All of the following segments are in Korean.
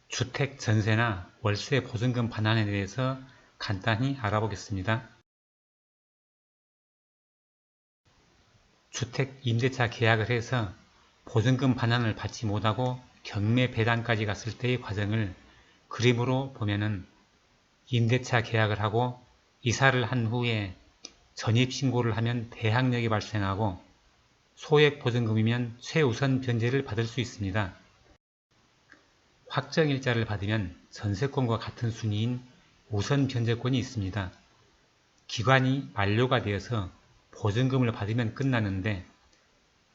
주택 전세나 월세 보증금 반환에 대해서 간단히 알아보겠습니다. 주택 임대차 계약을 해서 보증금 반환을 받지 못하고 경매 배당까지 갔을 때의 과정을 그림으로 보면은 임대차 계약을 하고 이사를 한 후에 전입신고를 하면 대항력이 발생하고 소액 보증금이면 최우선 변제를 받을 수 있습니다. 확정일자를 받으면 전세권과 같은 순위인 우선 변제권이 있습니다. 기간이 만료가 되어서 보증금을 받으면 끝나는데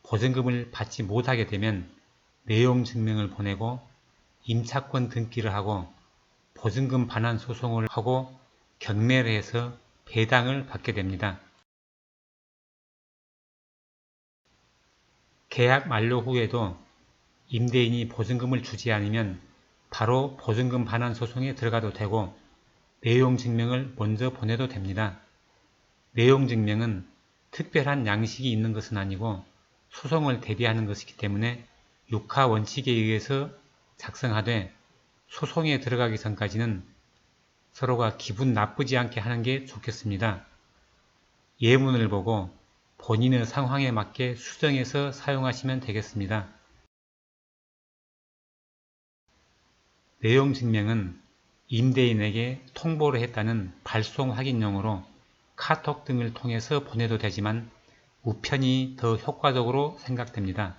보증금을 받지 못하게 되면 내용 증명을 보내고 임차권 등기를 하고 보증금 반환 소송을 하고 경매를 해서 배당을 받게 됩니다. 계약 만료 후에도 임대인이 보증금을 주지 않으면 바로 보증금 반환 소송에 들어가도 되고 내용 증명을 먼저 보내도 됩니다. 내용 증명은 특별한 양식이 있는 것은 아니고 소송을 대비하는 것이기 때문에 육하 원칙에 의해서 작성하되 소송에 들어가기 전까지는 서로가 기분 나쁘지 않게 하는 게 좋겠습니다. 예문을 보고 본인의 상황에 맞게 수정해서 사용하시면 되겠습니다. 내용 증명은 임대인에게 통보를 했다는 발송 확인용으로 카톡 등을 통해서 보내도 되지만 우편이 더 효과적으로 생각됩니다.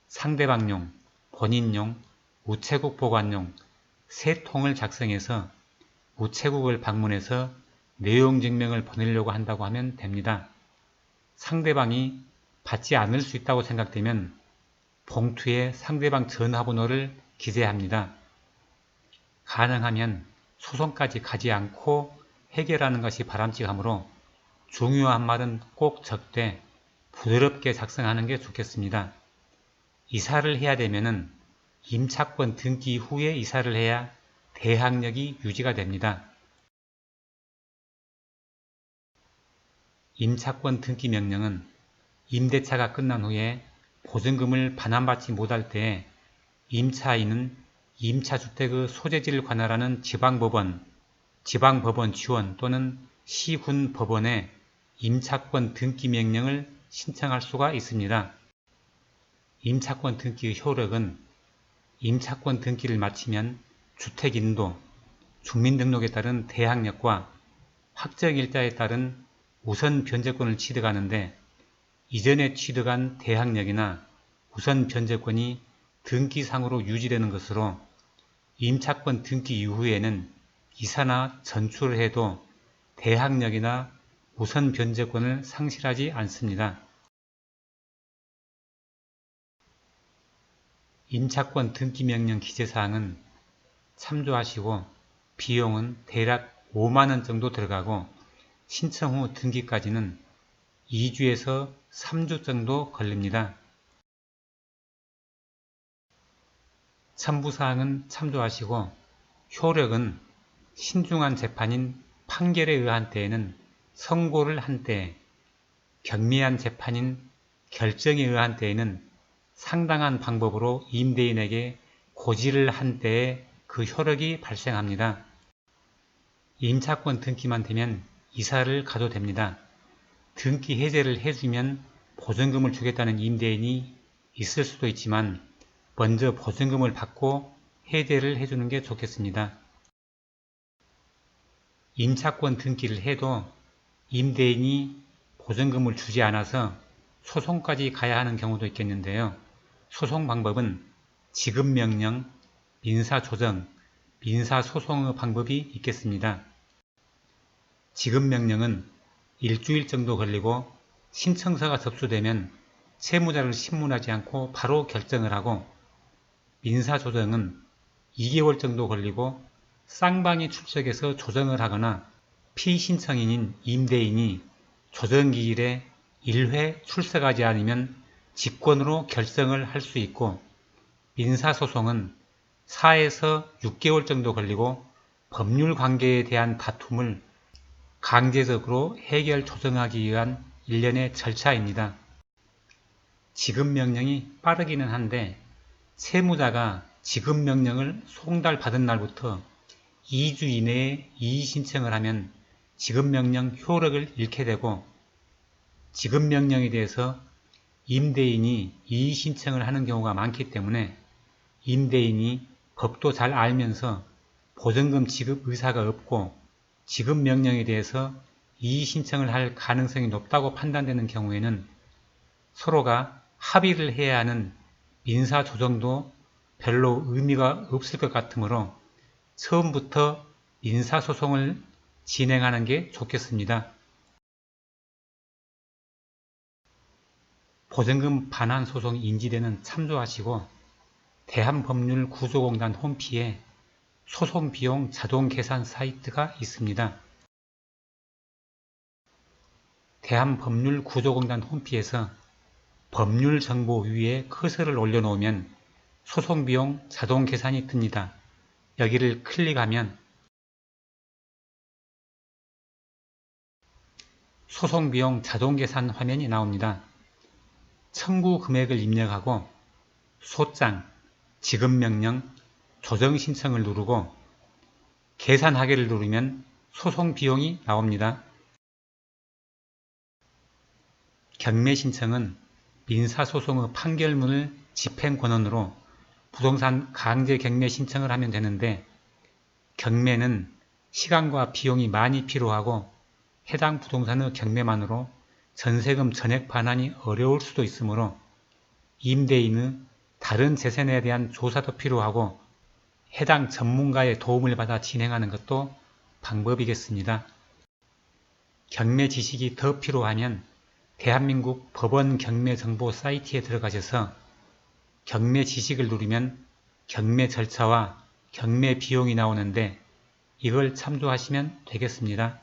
상대방용, 본인용, 우체국 보관용 세 통을 작성해서 우체국을 방문해서 내용 증명을 보내려고 한다고 하면 됩니다. 상대방이 받지 않을 수 있다고 생각되면 봉투에 상대방 전화번호를 기재합니다. 가능하면 소송까지 가지 않고 해결하는 것이 바람직하므로 중요한 말은 꼭 적되 부드럽게 작성하는 게 좋겠습니다. 이사를 해야 되면은 임차권 등기 후에 이사를 해야 대항력이 유지가 됩니다. 임차권 등기 명령은 임대차가 끝난 후에 보증금을 반환받지 못할 때에 임차인은 임차주택의 소재지를 관할하는 지방법원, 지방법원 지원 또는 시군 법원에 임차권 등기 명령을 신청할 수가 있습니다. 임차권 등기의 효력은 임차권 등기를 마치면 주택인도, 주민등록에 따른 대항력과 확정일자에 따른 우선 변제권을 취득하는데 이전에 취득한 대항력이나 우선 변제권이 등기상으로 유지되는 것으로 임차권 등기 이후에는 이사나 전출을 해도 대항력이나 우선 변제권을 상실하지 않습니다. 임차권 등기명령 기재사항은 참조하시고 비용은 대략 5만원 정도 들어가고 신청 후 등기까지는 2주에서 3주 정도 걸립니다. 첨부사항은 참조하시고 효력은 신중한 재판인 판결에 의한 때에는 선고를 한 때, 경미한 재판인 결정에 의한 때에는 상당한 방법으로 임대인에게 고지를 한 때에 그 효력이 발생합니다. 임차권 등기만 되면 이사를 가도 됩니다. 등기 해제를 해주면 보증금을 주겠다는 임대인이 있을 수도 있지만 먼저 보증금을 받고 해제를 해주는 게 좋겠습니다. 임차권 등기를 해도 임대인이 보증금을 주지 않아서 소송까지 가야 하는 경우도 있겠는데요. 소송 방법은 지급명령, 민사조정, 민사소송의 방법이 있겠습니다. 지급명령은 일주일 정도 걸리고 신청서가 접수되면 채무자를 신문하지 않고 바로 결정을 하고 민사조정은 2개월 정도 걸리고 쌍방이 출석해서 조정을 하거나 피신청인인 임대인이 조정기일에 1회 출석하지 않으면 직권으로 결정을 할 수 있고 민사소송은 4에서 6개월 정도 걸리고 법률 관계에 대한 다툼을 강제적으로 해결 조정하기 위한 일련의 절차입니다. 지급명령이 빠르기는 한데 채무자가 지급명령을 송달받은 날부터 2주 이내에 이의신청을 하면 지급명령 효력을 잃게 되고, 지급명령에 대해서 임대인이 이의신청을 하는 경우가 많기 때문에 임대인이 법도 잘 알면서 보증금 지급 의사가 없고 지급명령에 대해서 이의신청을 할 가능성이 높다고 판단되는 경우에는 서로가 합의를 해야 하는 민사조정도 별로 의미가 없을 것 같으므로 처음부터 민사소송을 진행하는 게 좋겠습니다. 보증금 반환 소송 인지대는 참조하시고 대한법률구조공단 홈피에 소송비용 자동계산 사이트가 있습니다. 대한법률구조공단 홈피에서 법률정보 위에 커서를 올려놓으면 소송비용 자동계산이 뜹니다. 여기를 클릭하면 소송비용 자동계산 화면이 나옵니다. 청구 금액을 입력하고 소장, 지급명령, 조정신청을 누르고 계산하기를 누르면 소송비용이 나옵니다. 경매신청은 민사소송의 판결문을 집행권원으로 부동산 강제 경매 신청을 하면 되는데, 경매는 시간과 비용이 많이 필요하고 해당 부동산의 경매만으로 전세금 전액 반환이 어려울 수도 있으므로 임대인의 다른 재산에 대한 조사도 필요하고 해당 전문가의 도움을 받아 진행하는 것도 방법이겠습니다. 경매 지식이 더 필요하면 대한민국 법원 경매 정보 사이트에 들어가셔서 경매 지식을 누르면 경매 절차와 경매 비용이 나오는데 이걸 참조하시면 되겠습니다.